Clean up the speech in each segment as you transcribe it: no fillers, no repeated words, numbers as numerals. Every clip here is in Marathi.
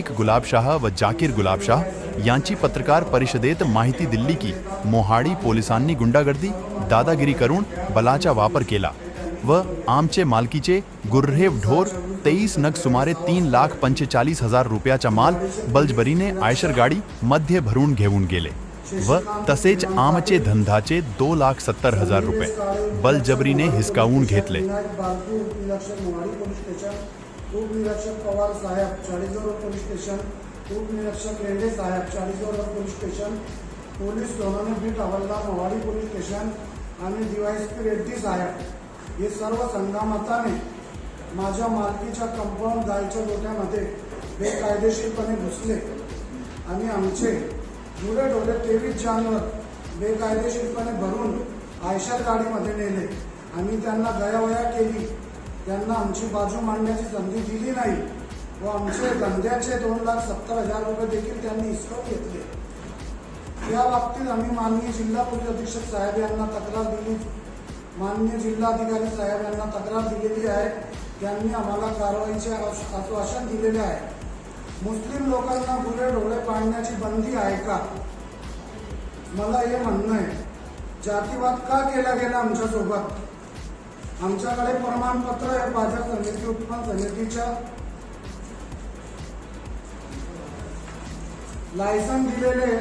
शेख गुलाबशाह व जाकीर गुलाबशाह यांची पत्रकार परिषदेत माहिती दिली की मोहाडी पोलिसांनी गुंडागर्दी दादागिरी करून बलाचा वापर केला व आमचे मालकीचे गुर्रेव ढोर 23 नग सुमारे 3,45,000 रुपयाचा माल बलजबरीने आयशर गाडी मध्ये भरून घेऊन गेले व तसेच आमचे धंदाचे 2,70,000 रुपये बलजबरीने हिसकावून घेतले। उपनिरीक्षक पवार साहेब 40 रोड पोलीस स्टेशन, उपनिरीक्षक लेंडे साहेब 40 road police station, police Sonone beat हवालदार मोहाडी पोलीस स्टेशन आणि डीवायएसपी रेड्डी साहेब हे सर्व संघामताने माझ्या मालकीच्या कंपाऊंड गायच्या गोठ्यामध्ये बेकायदेशीरपणे घुसले आणि आमचे जुळे डोळे 23 जानवर बेकायदेशीरपणे भरून आयशर गाडीमध्ये नेले आणि त्यांना गयावया केली। त्यांना आमची बाजू मांडण्याची संधी दिली नाही व आमचे धंद्याचे 2,70,000 रुपये देखील त्यांनी हिसकावून घेतले। या बाबतीत आम्ही माननीय जिल्हा पोलीस अधीक्षक साहेब यांना तक्रार दिली, माननीय जिल्हाधिकारी साहेब यांना तक्रार दिलेली आहे। त्यांनी आम्हाला कारवाईचे आश्वासन दिलेले आहे। मुस्लिम लोकांना गुरे डोळे पाडण्याची बंदी आहे का? मला हे म्हणणं आहे, जातीवाद का केला गेला आमच्यासोबत? आमच्याकडे प्रमाणपत्र आहे बाजार समिती उत्पन्न समितीच्या लायसन दिलेले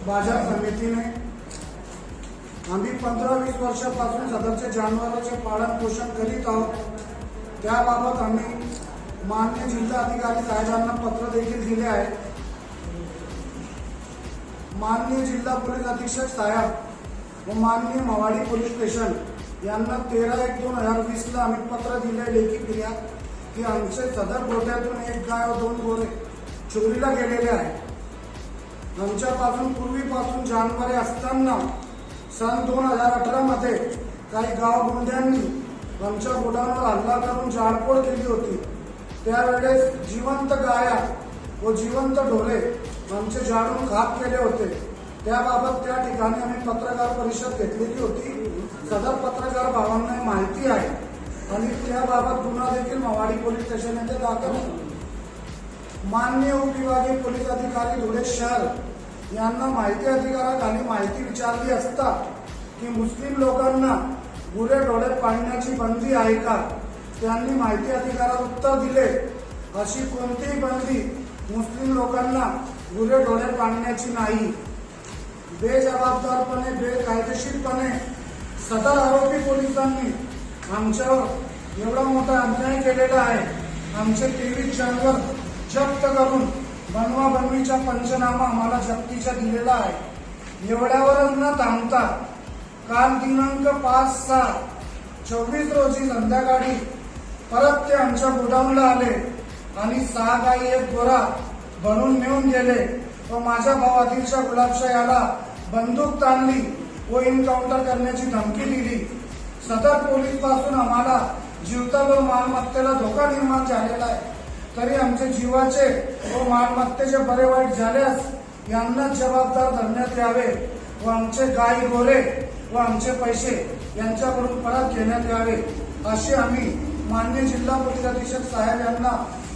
बाजार समितीने। आम्ही 15-20 वर्षापासून सदरचे जनावरांचे पालन पोषण करीत आहोत। त्याबाबत आम्ही माननीय जिल्हाधिकारी साहेबांना पत्र देखील दिले आहे। माननीय जिल्हा पोलीस अधीक्षक साहेब व माननीय मोहाडी पोलीस स्टेशन यांना 13/1/2020 ला आम्ही पत्र दिले लेखी फिर्याद की आमचे सदर गोठ्यातून एक गाय व 2 गोरे चोरीला गेलेले आहे। आमच्यापासून पूर्वीपासून जानवरे असताना सन 2018 मध्ये काही गाव गुंड्यांनी आमच्या गोडाऊनवर हल्ला करून जाळपोळ केली होती। त्यावेळेस जिवंत गाया व जिवंत ढोरे आमचे जाळून खाक केले होते। त्याबाबत त्या ठिकाणी आम्ही पत्रकार परिषद घेतलेली होती। सदर पत्रकार भावांना माहिती आहे आणि त्याबाबत गुन्हा देखील मोहाडी पोलीस स्टेशन येथे दाखल आहे। माननीय उपविभागीय पोलीस अधिकारी धुळे शहर यांना माहिती अधिकाराखाली माहिती विचारली असता की मुस्लिम लोकांना गुरे डोळे पाडण्याची बंदी आहे का? त्यांनी माहिती अधिकारात उत्तर दिले, अशी कोणतीही बंदी मुस्लिम लोकांना गुरे डोळे पाडण्याची नाही। बेजबाबदारपणे बेकायदेशीरपणे सदर आरोपी पोलिसांनी आमच्यावर एवढा मोठा अन्याय केलेला आहे। आमचे 23 जानवर जप्त करून बनवाबनवीचा पंचनामा आम्हाला जप्तीचा दिलेला आहे। एवढ्यावरच न थांबता काल दिनांक 5/6/24 रोजी संध्याकाळी परत ते आमच्या गोडाऊनला आले आणि 6 गाई 1 गोरा भरून नेऊन गेले व माझ्या भावातीलच्या गुलाबशाह याला बंदूक ताणली व एन्काउंटर करण्याची धमकी दिली। सदर पोलीस पासून आम्हाला जीवित व मालमत्तेला धोका निर्माण झालेला आहे। तरी आमचे जीवाचे व मालमत्तेचे बरे वाईट झाल्यास यांना जबाबदार धरण्यात यावे व आमचे गाई गोरे व आमचे पैसे यांच्याकडून परत घेण्यात यावे, अशी आम्ही माननीय जिल्हा पोलीस अधीक्षक साहेब यांना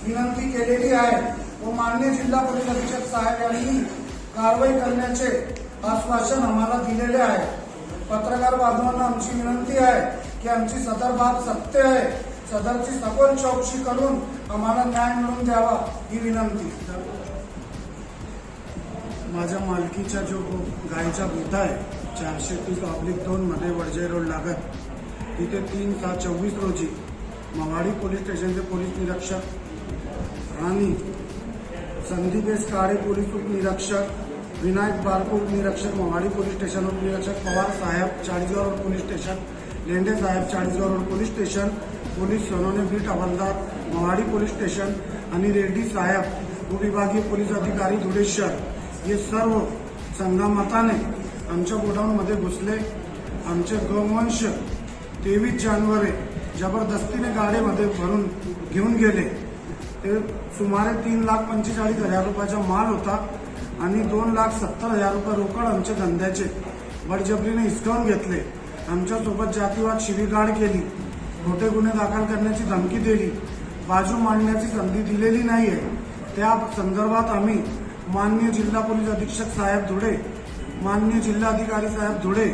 विनंती केलेली आहे व माननीय जिल्हा पोलीस अधीक्षक साहेब यांनी कारवाई करण्याचे आश्वासन आम्हाला दिलेले आहे। पत्रकार बांधवांना आमची विनंती आहे की आमची सदर बाब सत्य आहे, सदरची सखोल चौकशी करून आम्हाला न्याय मिळवून द्यावा ही विनंती। माझ्या मालकीचा जो गायचा गोठा आहे 430/2 मध्ये वडजे रोड लागत, तिथे 3/7/24 रोजी मोहाडी पोलीस स्टेशनचे पोलीस निरीक्षक राणी संदीप एस काळे पोलीस उपनिरीक्षक, विनायक बारको उपनिरीक्षक मोहाडी पोलीस स्टेशन, उपनिरीक्षक पवार साहेब 40 रोड पोलीस स्टेशन, लेंडे साहेब 40 road police station, police Sonone beat हवालदार मोहाडी पोलीस स्टेशन आणि रेड्डी साहेब उपविभागीय पोलीस अधिकारी धुळे शहर हे सर्व संघामताने आमच्या गोडाऊनमध्ये घुसले। आमचे गोवंश 23 जानवरे जबरदस्तीने गाडीमध्ये भरून घेऊन गेले। ते सुमारे 3,45,000 रुपयाचा माल होता आणि 2,70,000 रुपये रोकड आमच्या धंद्याचे बळजबरीने हिसकावून घेतले। आमच्यासोबत जातीवाद शिवीगाळ केली, खोटे गुन्हे दाखल करण्याची धमकी दिली, बाजू मांडण्याची संधी दिलेली नाहीये। त्या संदर्भात आम्ही माननीय जिल्हा पोलीस अधीक्षक साहेब धुळे, माननीय जिल्हाधिकारी साहेब धुळे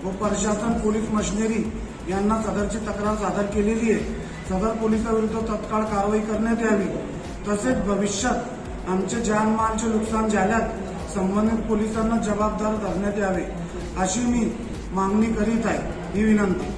व प्रशासन पोलीस मशिनरी यांना सदरची तक्रार सादर केलेली आहे. सदर पोलिसाविरुद्ध तत्काळ कारवाई करण्यात यावी. तसेच भविष्यात आमचे जानमालचे नुकसान झाल्यास संबंधित पोलिसांना जबाबदार धरण्यात यावे अशी मी मागणी करीत आहे. ही विनंती.